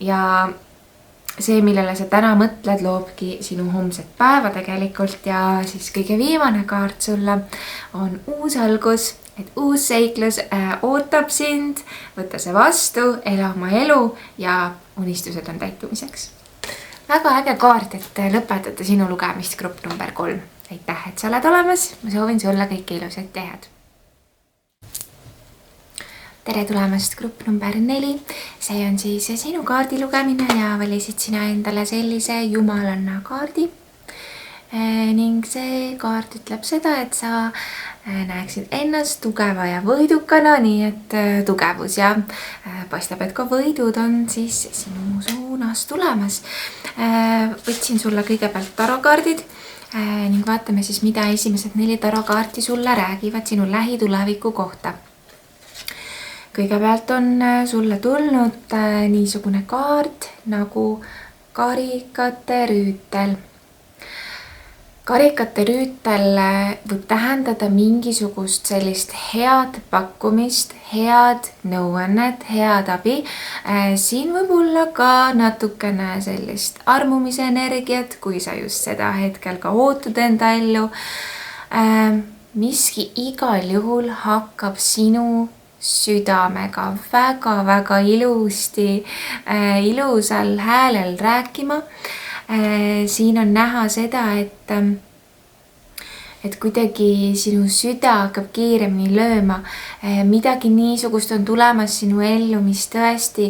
ja see, millele sa täna mõtled, loobki sinu homset päeva tegelikult ja siis kõige viimane kaart sulle on uus algus, et uus seiklus ootab sind, võta see vastu, ela oma elu ja unistused on täitumiseks. Väga äge kaart, et lõpetada sinu lugemist grupp number 3. Aitäh, et sa oled olemas, ma soovin sulle kõike ilusat ja head. Tere tulemast grupp number 4. See on siis sinu kaardi lugemine ja valisid sina endale sellise jumalanna kaardi. Ning see kaart ütleb seda, et sa näeksid ennast tugeva ja võidukana, nii et tugevus ja paistab, et ka võidud on siis sinu suunas tulemas. Võtsin sulle kõigepealt tarokaardid ning vaatame siis, mida esimesed 4 tarokaarti sulle räägivad sinu lähituleviku kohta. Kõigepealt on sulle tulnud niisugune kaart nagu karikate rüütel. karikate rüütel võib tähendada mingisugust sellist head pakkumist, head nõuannet, head abi. Siin võib olla ka natukene sellist armumise energiat, kui sa just seda hetkel ka ootad enda ellu. Miski igal juhul hakkab sinu südamega väga-väga ilusti, ilusal häälel rääkima. Siin on näha seda, et kuidagi sinu süda hakkab kiiremini lööma. Midagi niisugust on tulemas sinu ellu, mis tõesti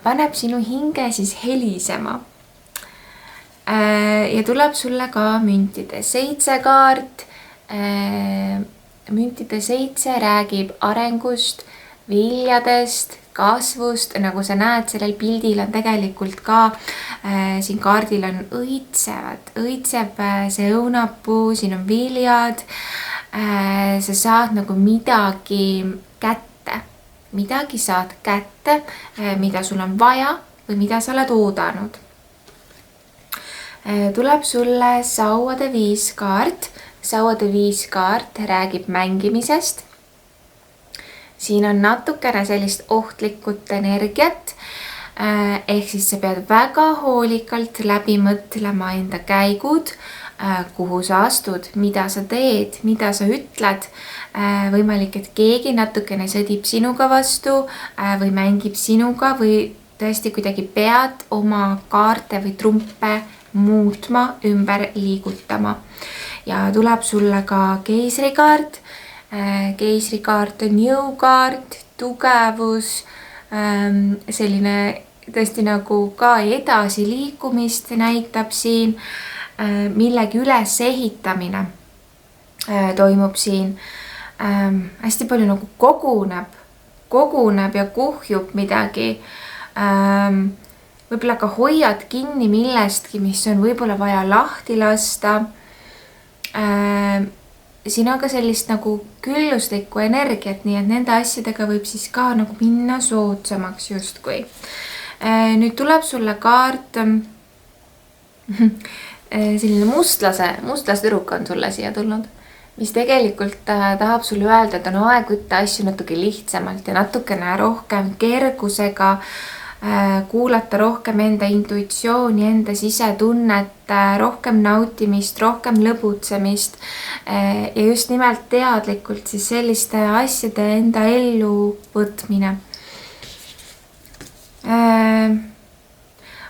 paneb sinu hinge siis helisema. Ja tuleb sulle ka müntide 7 kaart. Müntide 7 räägib arengust, viljadest, kasvust, nagu sa näed, sellel pildil on tegelikult ka, siin kaardil on õitseb see õunapuu, siin on viljad, sa saad nagu midagi kätte, saad kätte, mida sul on vaja või mida sa oled oodanud. Tuleb sulle sauade 5 kaart, sauade 5 kaart räägib mängimisest. Siin on natukene sellist ohtlikut energiat, ehk siis sa pead väga hoolikalt läbi mõtlema enda käigud, kuhu sa astud, mida sa teed, mida sa ütled. Võimalik, et keegi natukene sõdib sinuga vastu või mängib sinuga või tõesti kuidagi pead oma kaarte või trumpe muutma, ümber liigutama. Ja tuleb sulle ka keisrikaart. Keisrikaart on jõukaart, tugevus, selline tõesti nagu ka edasi liikumist näitab siin, millegi ülesehitamine toimub siin. Hästi palju nagu koguneb ja kuhjub midagi. Võib-olla ka hoiad kinni millestki, mis on võib-olla vaja lahti lasta. Siin on ka sellist nagu külluslikku energiat, nii et nende asjadega võib siis ka nagu minna soodsamaks justkui. Nüüd tuleb sulle kaart, selline mustlase tüdruk on sulle siia tulnud, mis tegelikult tahab sulle öelda, et on aeg võtta asju natuke lihtsamalt ja natukene rohkem kergusega, kuulata rohkem enda intuitsiooni, enda sisetunnet, rohkem nautimist, rohkem lõbutsemist ja just nimelt teadlikult siis selliste asjade enda ellu võtmine.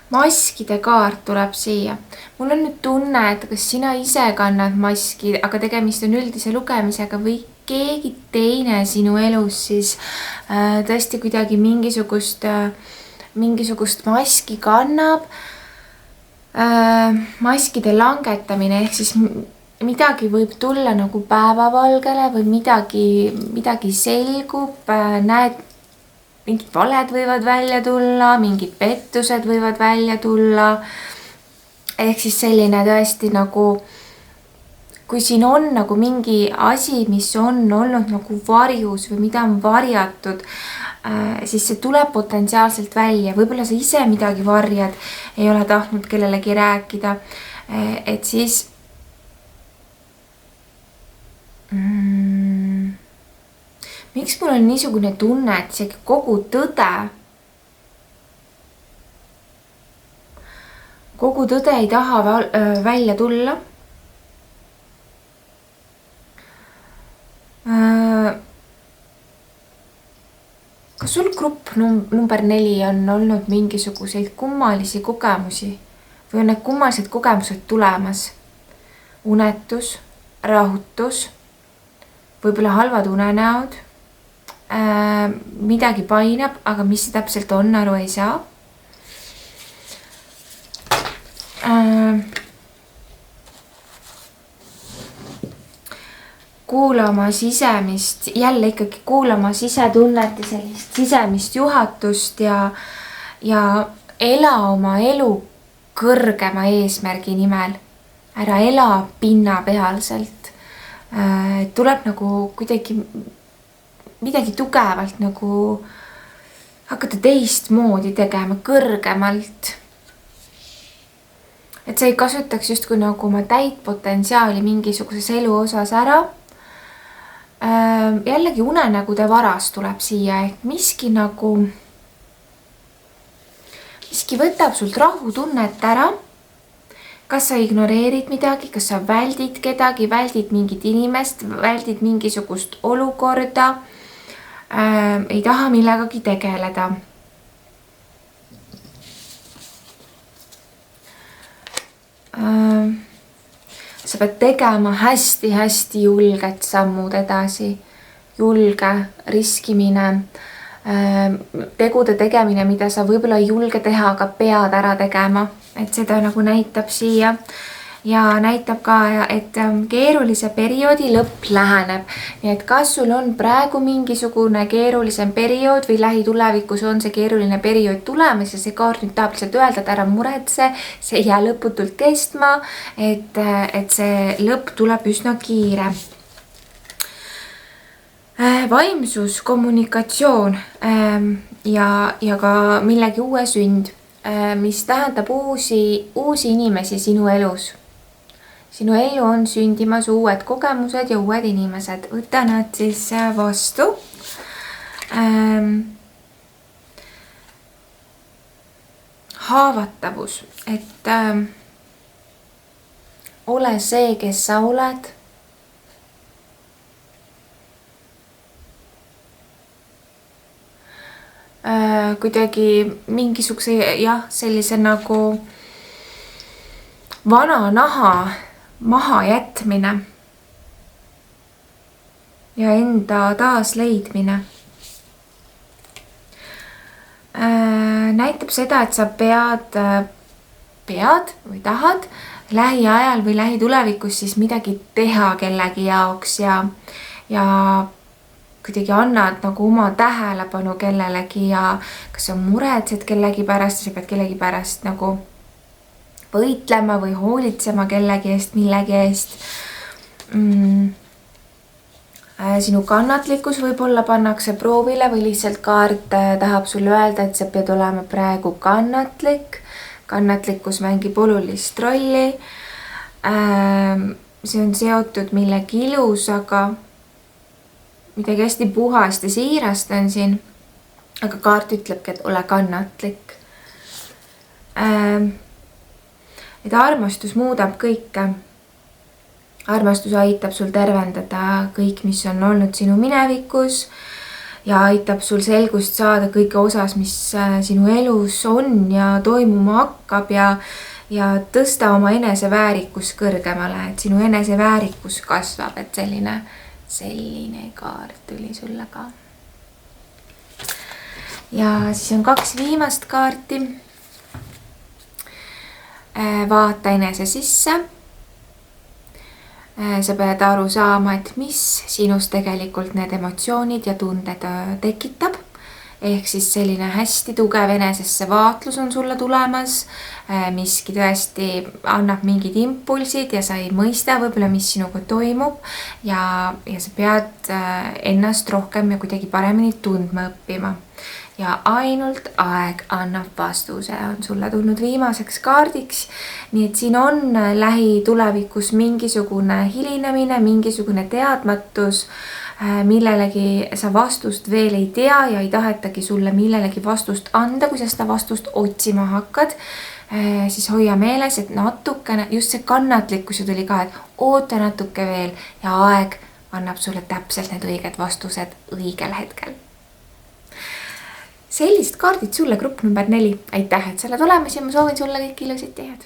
Maskide kaart tuleb siia. Mul on nüüd tunne, et kas sina ise kannad maski, aga tegemist on üldise lugemisega või keegi teine sinu elus siis tõesti kuidagi mingisugust maski kannab. Maskide langetamine ehk siis midagi võib tulla nagu päevavalgele või midagi selgub, näed, mingid valed võivad välja tulla, mingid pettused võivad välja tulla. Ehk siis selline tõesti nagu, kui siin on nagu mingi asi, mis on olnud nagu varjus või mida on varjatud, siis see tuleb potentsiaalselt välja. Võib-olla sa ise midagi varjad, ei ole tahtnud kellelegi rääkida, et siis miks mul on niisugune tunne, et isegi kogu tõde ei taha välja tulla. Kas sul grupp number 4 on olnud mingisuguseid kummalisi kogemusi või on need kummalised kogemused tulemas? Unetus, rahutus, võib-olla halvad unenäod, midagi painab, aga mis see täpselt on, aru ei saa. Kuula oma sisemist, jälle ikkagi kuula oma sisetunnet ja sellist sisemist juhatust ja ela oma elu kõrgema eesmärgi nimel. Ära ela pinnapealselt. Tuleb nagu kuidagi midagi tugevalt nagu hakata teistmoodi tegema kõrgemalt. et sa ei kasutaks justkui nagu oma täit potentsiaali mingisuguses elu osas ära. Jällegi unenägude varas tuleb siia, ehk miski võtab sult rahutunnet ära. Kas sa ignoreerid midagi, kas sa väldid kedagi, väldid mingit inimest, väldid mingisugust olukorda, ei taha millegagi tegeleda. Sa pead tegema hästi-hästi julged sammud edasi, julge riskimine, tegude tegemine, mida sa võib-olla ei julge teha, aga pead ära tegema, et seda nagu näitab siia. Ja näitab ka, et keerulise perioodi lõpp läheneb. Nii et kas sul on praegu mingisugune keerulisem periood või lähitulevikus on see keeruline periood tulemas ja see kaart nüüd tahab lihtsalt öelda, et ära muretse, see ei jää lõputult kestma, et see lõpp tuleb üsna kiire. Vaimsus, kommunikatsioon ja ka millegi uue sünd, mis tähendab uusi inimesi sinu elus. Sinu ellu on sündimas uued kogemused ja uued inimesed. Võta nad siis vastu. Haavatavus, et ole see, kes sa oled. Kuidagi mingisuguse sellise nagu vana naha maha jätmine ja enda taasleidmine. Näitab seda, et sa pead või tahad lähiajal või lähitulevikus siis midagi teha kellegi jaoks ja kuidagi annad nagu oma tähelepanu kellelegi ja kas sa muretsed kellegi pärast ja sa pead kellegi pärast nagu võitlema või hoolitsema kellegi eest, millegi eest. Sinu kannatlikkus võib-olla pannakse proovile või lihtsalt kaart tahab sulle öelda, et sa pead olema praegu kannatlik. Kannatlikkus mängib olulist rolli. See on seotud millegi ilusaga. Midagi hästi puhast ja siirast on siin. Aga kaart ütlebki, et ole kannatlik. Et armastus muudab kõike. Armastus aitab sul tervendada kõik, mis on olnud sinu minevikus ja aitab sul selgust saada kõige osas, mis sinu elus on ja toimuma hakkab ja tõsta oma eneseväärikus kõrgemale, et sinu eneseväärikus kasvab, et selline kaart tuli sulle ka. Ja siis on 2 viimast kaarti. Vaata enese sisse. Sa pead aru saama, et mis sinus tegelikult need emotsioonid ja tunded tekitab. Ehk siis selline hästi tugev enesesse vaatlus on sulle tulemas. Miski tõesti annab mingid impulsid ja sa ei mõista võib-olla, mis sinuga toimub. Ja sa pead ennast rohkem ja kuidagi paremini tundma õppima. Ja ainult aeg annab vastuse, on sulle tulnud viimaseks kaardiks. Nii et siin on lähitulevikus mingisugune hilinemine, mingisugune teadmatus, millelegi sa vastust veel ei tea ja ei tahetagi sulle millelegi vastust anda, kui sa seda vastust otsima hakkad. Siis hoia meeles, et natukene, just see kannatlikkus tuli ka, et oota natuke veel ja aeg annab sulle täpselt need õiged vastused õigel hetkel. Sellised kaardid sulle grupp number 4. Aitäh, et sa oled olemas ja ma soovin sulle kõik ilusat ja head.